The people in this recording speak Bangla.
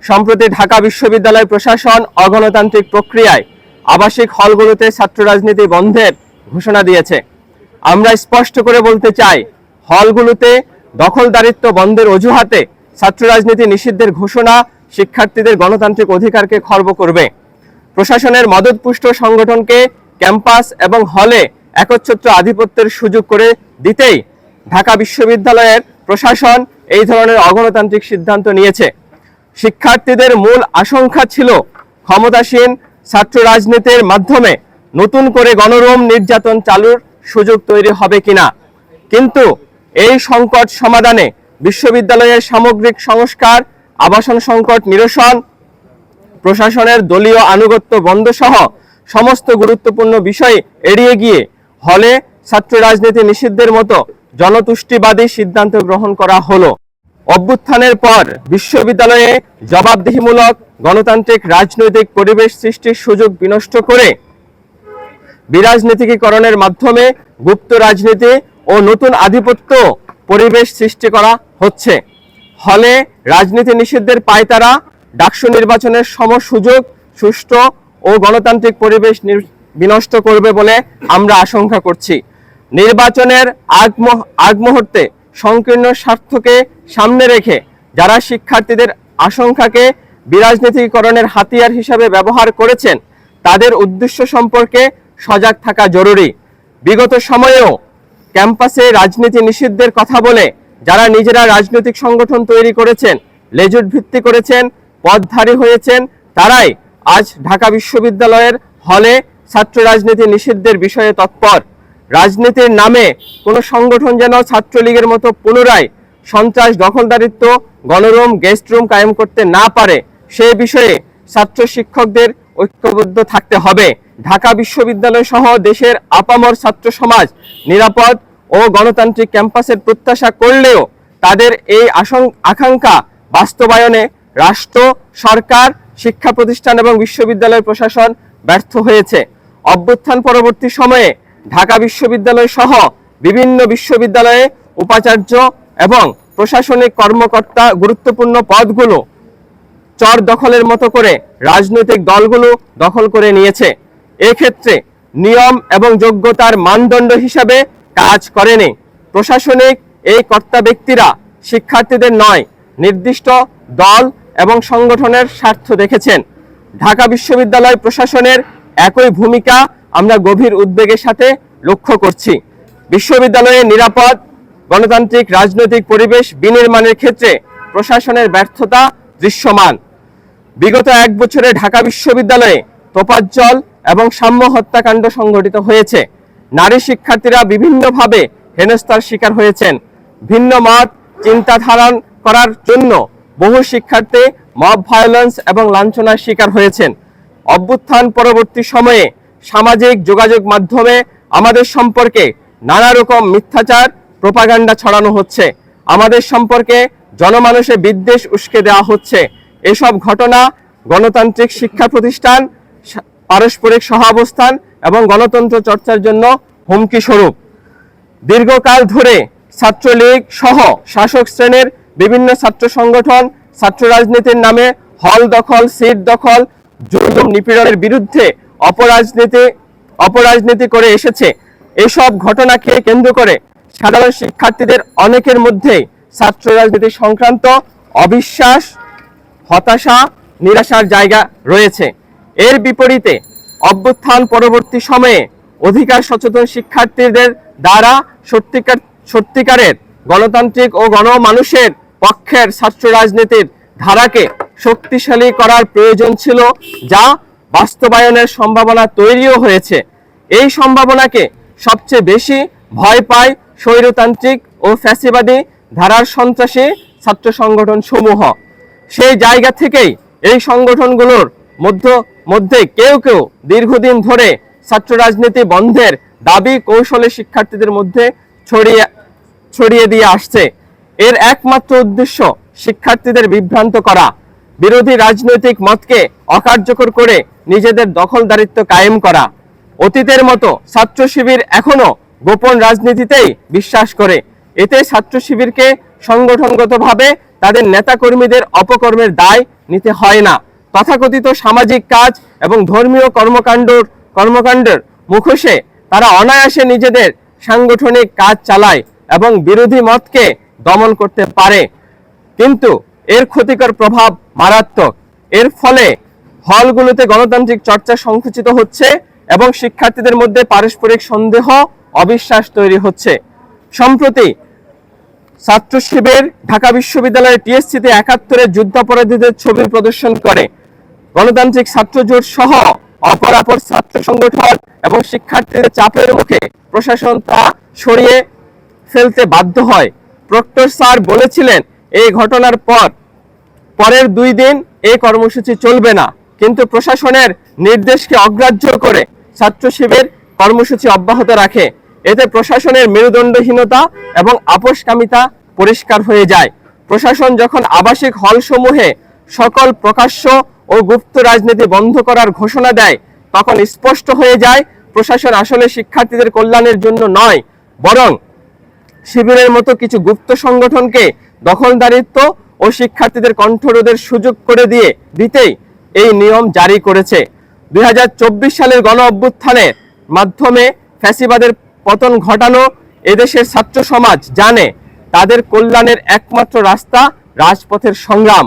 সম্প্রতি ঢাকা বিশ্ববিদ্যালয় প্রশাসন অগণতান্ত্রিক প্রক্রিয়ায় আবাসিক হলগুলোতে ছাত্র রাজনীতি বন্ধের ঘোষণা দিয়েছে। আমরা স্পষ্ট করে বলতে চাই, হলগুলোতে দখলদারিত্ব বন্ধের অজুহাতে ছাত্র রাজনীতি নিষিদ্ধের ঘোষণা শিক্ষার্থীদের গণতান্ত্রিক অধিকারকে খর্ব করবে। প্রশাসনের মদতপুষ্ট সংগঠনকে ক্যাম্পাস এবং হলে একচ্ছত্র আধিপত্যের সুযোগ করে দিতেই ঢাকা বিশ্ববিদ্যালয়ের প্রশাসন এই ধরনের অগণতান্ত্রিক সিদ্ধান্ত নিয়েছে। শিক্ষার্থীদের মূল আশঙ্কা ছিল ক্ষমতাসীন ছাত্র রাজনীতির মাধ্যমে নতুন করে গণরোম নির্যাতন চালুর সুযোগ তৈরি হবে কিনা, কিন্তু এই সংকট সমাধানে বিশ্ববিদ্যালয়ের সামগ্রিক সংস্কার, আবাসন সংকট নিরসন, প্রশাসনের দলীয় আনুগত্য বন্ধ সহ সমস্ত গুরুত্বপূর্ণ বিষয় এড়িয়ে গিয়ে হলে ছাত্র রাজনীতি নিষিদ্ধের মতো জনতুষ্টিবাদী সিদ্ধান্ত গ্রহণ করা হলো। অভ্যুত্থানের পর বিশ্ববিদ্যালয়ে জবাবদিহিমূলক গণতান্ত্রিক রাজনৈতিক পরিবেশ সৃষ্টির সুযোগ বিনষ্ট করে বিরাজনীতিকরণের মাধ্যমে গুপ্ত রাজনীতি ও নতুন আধিপত্য পরিবেশ সৃষ্টি করা হচ্ছে। হলে রাজনীতি নিষিদ্ধের পায়তারা ডাকসু নির্বাচনের সম সুযোগ, সুষ্ঠু ও গণতান্ত্রিক পরিবেশ বিনষ্ট করবে বলে আমরা আশঙ্কা করছি। নির্বাচনের আগ মুহূর্তে সংকীর্ণ স্বার্থকে সামনে রেখে যারা শিক্ষার্থীদের আশঙ্কাকে বিরাজনীতিকরণের হাতিয়ার হিসেবে ব্যবহার করেছেন, তাদের উদ্দেশ্য সম্পর্কে সজাগ থাকা জরুরি। বিগত সময়েও ক্যাম্পাসে রাজনীতি নিষিদ্ধের কথা বলে যারা নিজেরা রাজনৈতিক সংগঠন তৈরি করেছেন, লেজুট ভিত্তি করেছেন, পদধারী হয়েছেন, তারাই আজ ঢাকা বিশ্ববিদ্যালয়ের হলে ছাত্র রাজনীতি নিষিদ্ধের বিষয়ে তৎপর। রাজনীতির নামে কোনো সংগঠন যেন ছাত্রলীগের মতো পুনরায় সন্ত্রাস, দখলদারিত্ব, গণরুম, গেস্ট রুম কায়েম করতে না পারে, সে বিষয়ে ছাত্র শিক্ষকদের ঐক্যবদ্ধ থাকতে হবে। ঢাকা বিশ্ববিদ্যালয় সহ দেশের আপামর ছাত্র সমাজ নিরাপদ ও গণতান্ত্রিক ক্যাম্পাসের প্রত্যাশা করলেও তাদের এই আকাঙ্ক্ষা বাস্তবায়নে রাষ্ট্র, সরকার, শিক্ষা প্রতিষ্ঠান এবং বিশ্ববিদ্যালয় প্রশাসন ব্যর্থ হয়েছে। অভ্যুত্থান পরবর্তী সময়ে ঢাকা বিশ্ববিদ্যালয় সহ বিভিন্ন বিশ্ববিদ্যালয়ে উপাচার্য এবং প্রশাসনিক কর্মকর্তা গুরুত্বপূর্ণ পদগুলো চর দখলের মতো করে রাজনৈতিক দলগুলো দখল করে নিয়েছে। এক্ষেত্রে নিয়ম এবং যোগ্যতার মানদণ্ড হিসাবে কাজ করেনি। প্রশাসনিক এই কর্তা ব্যক্তিরা শিক্ষার্থীদের নয়, নির্দিষ্ট দল এবং সংগঠনের স্বার্থ দেখেছেন। ঢাকা বিশ্ববিদ্যালয় প্রশাসনের একই ভূমিকা আমরা গভীর উদ্বেগের সাথে লক্ষ্য করছি। বিশ্ববিদ্যালয়ে নিরাপদ গণতান্ত্রিক রাজনৈতিক পরিবেশ বিনির্মাণের ক্ষেত্রে প্রশাসনের ব্যর্থতা দৃশ্যমান। বিগত এক বছরে ঢাকা বিশ্ববিদ্যালয়ে তোফাজ্জল এবং সাম্য হত্যাকাণ্ড সংঘটিত হয়েছে। নারী শিক্ষার্থীরা বিভিন্নভাবে হেনস্থার শিকার হয়েছেন। ভিন্ন মত চিন্তা ধারণ করার জন্য বহু শিক্ষার্থী মব ভায়োলেন্স এবং লাঞ্ছনার শিকার হয়েছেন। অভ্যুত্থান পরবর্তী সময়ে সামাজিক যোগাযোগ মাধ্যমে আমাদের সম্পর্কে নানা রকম মিথ্যাচার, প্রোপাগান্ডা ছড়ানো হচ্ছে। আমাদের সম্পর্কে জনমানসে বিদ্বেষ উস্কে দেওয়া হচ্ছে। এসব ঘটনা গণতান্ত্রিক শিক্ষা প্রতিষ্ঠান, পারস্পরিক সহাবস্থান এবং গণতন্ত্র চর্চার জন্য হুমকি স্বরূপ। দীর্ঘকাল ধরে ছাত্রলীগ সহ শাসক শ্রেণীর বিভিন্ন ছাত্র সংগঠন ছাত্র রাজনীতির নামে হল দখল, সিট দখল, জুলুম নিপীড়নের বিরুদ্ধে অপরাজনীতি করে এসেছে। এসব ঘটনাকে কেন্দ্র করে সাধারণ শিক্ষার্থীদের অনেকের মধ্যেই ছাত্র রাজনীতি সংক্রান্ত অবিশ্বাস, হতাশা, নিরাশার জায়গা রয়েছে। এর বিপরীতে অভ্যুত্থান পরবর্তী সময়ে অধিকার সচেতন শিক্ষার্থীদের দ্বারা সত্যিকারের গণতান্ত্রিক ও গণমানুষের পক্ষের ছাত্র রাজনীতির ধারাকে শক্তিশালী করার প্রয়োজন ছিল, যা বাস্তবায়নের সম্ভাবনা তৈরিও হয়েছে। এই সম্ভাবনাকে সবচেয়ে বেশি ভয় পায় স্বৈরতান্ত্রিক ও ফ্যাসিবাদী ধারার সন্ত্রাসী ছাত্র সংগঠন সমূহ। সেই জায়গা থেকেই এই সংগঠনগুলোর মধ্যে কেউ কেউ দীর্ঘদিন ধরে ছাত্র রাজনীতি বন্ধের দাবি কৌশলে শিক্ষার্থীদের মধ্যে ছড়িয়ে দিয়ে আসছে। এর একমাত্র উদ্দেশ্য শিক্ষার্থীদের বিভ্রান্ত করা, বিরোধী রাজনৈতিক মতকে অকার্যকর করে নিজেদের দখলদারিত্ব কায়েম করা। অতীতের মতো ছাত্র শিবির এখনো গোপন রাজনীতিতেই বিশ্বাস করে। এতে ছাত্র শিবিরকে সংগঠনগতভাবে তাদের নেতাকর্মীদের অপকর্মের দায় নিতে হয় না। তথাকথিত সামাজিক কাজ এবং ধর্মীয় কর্মকাণ্ডের মুখোশে তারা অনায়াসে নিজেদের সাংগঠনিক কাজ চালায় এবং বিরোধী মতকে দমন করতে পারে, কিন্তু এর ক্ষতিকর প্রভাব মারাত্মক। এর ফলে হলগুলোতে গণতান্ত্রিক চর্চা সংকুচিত হচ্ছে এবং শিক্ষার্থীদের মধ্যে পারস্পরিক সন্দেহ, অবিশ্বাস তৈরি হচ্ছে। সম্প্রতি ছাত্র শিবির ঢাকা বিশ্ববিদ্যালয়ের টিএসসিতে ৭১-এর যুদ্ধাপরাধীদের ছবি প্রদর্শন করে। গণতান্ত্রিক ছাত্র জোট সহ অপরাপর ছাত্র সংগঠন এবং শিক্ষার্থীদের চাপের মুখে প্রশাসন তা সরিয়ে ফেলতে বাধ্য হয়। প্রক্টর স্যার বলেছিলেন, এই ঘটনার পরের ২ দিন এই কর্মসূচি চলবে না, কিন্তু প্রশাসনের নির্দেশকে অগ্রাহ্য করে ছাত্র শিবির কর্মসূচি অব্যাহত রাখে। এতে প্রশাসনের মেরুদণ্ডহীনতা এবং আপোষকামিতা পরিষ্কার হয়ে যায়। প্রশাসন যখন আবাসিক হলসমূহে সকল প্রকাশ্য ও গুপ্ত রাজনীতি বন্ধ করার ঘোষণা দেয়, তখন স্পষ্ট হয়ে যায় প্রশাসন আসলে শিক্ষার্থীদের কল্যাণের জন্য নয়, বরং শিবিরের মতো কিছু গুপ্ত সংগঠনকে দখলদারিত্ব ও শিক্ষার্থীদের কণ্ঠরোধের সুযোগ করে দিতেই এই নিয়ম জারি করেছে। ২০২৪ সালের গণ অভ্যুত্থানের মাধ্যমে ফ্যাসিবাদের পতন ঘটানো এদেশের ছাত্র সমাজ জানে তাদের কল্যাণের একমাত্র রাস্তা রাজপথের সংগ্রাম।